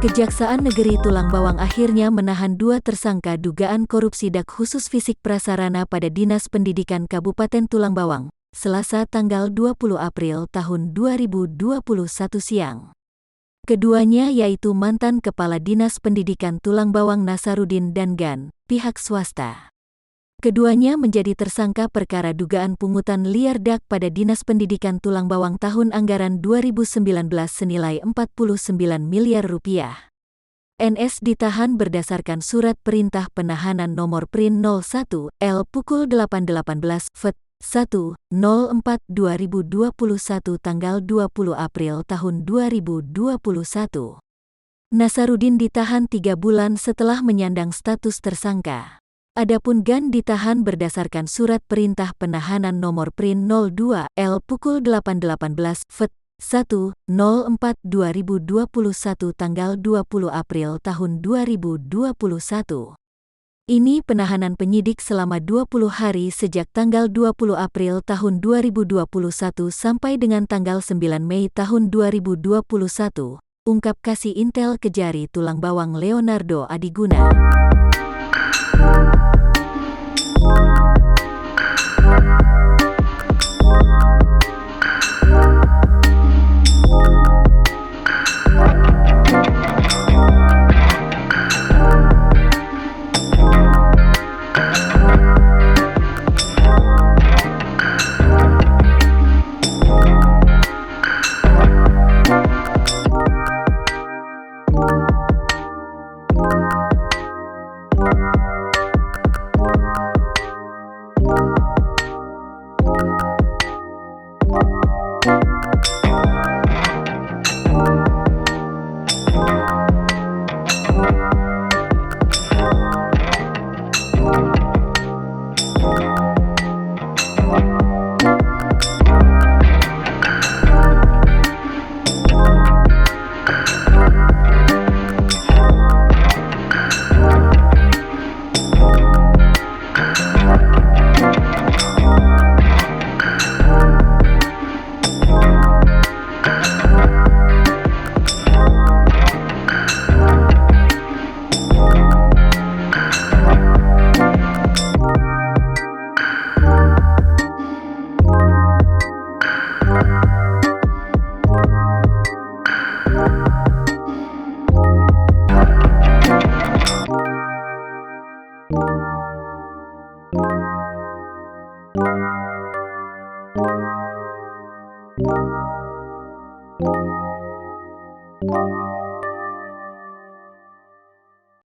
Kejaksaan Negeri Tulang Bawang akhirnya menahan 2 tersangka dugaan korupsi dak khusus fisik prasarana pada Dinas Pendidikan Kabupaten Tulang Bawang, Selasa tanggal 20 April tahun 2021 siang. Keduanya yaitu mantan Kepala Dinas Pendidikan Tulang Bawang Nasarudin dan Gan, pihak swasta. Keduanya menjadi tersangka perkara dugaan pungutan liar dak pada Dinas Pendidikan Tulang Bawang tahun anggaran 2019 senilai 49 miliar rupiah. NS ditahan berdasarkan surat perintah penahanan nomor PRIN 01 L pukul 8.18 FET 1/04/2021 tanggal 20 April tahun 2021. Nasarudin ditahan 3 bulan setelah menyandang status tersangka. Adapun Gan ditahan berdasarkan surat perintah penahanan nomor PRIN 02 L pukul 8.18 FET 1/04/2021 tanggal 20 April tahun 2021. Ini penahanan penyidik selama 20 hari sejak tanggal 20 April tahun 2021 sampai dengan tanggal 9 Mei tahun 2021, ungkap Kasih Intel Kejari Tulang Bawang Leonardo Adiguna. Thank you.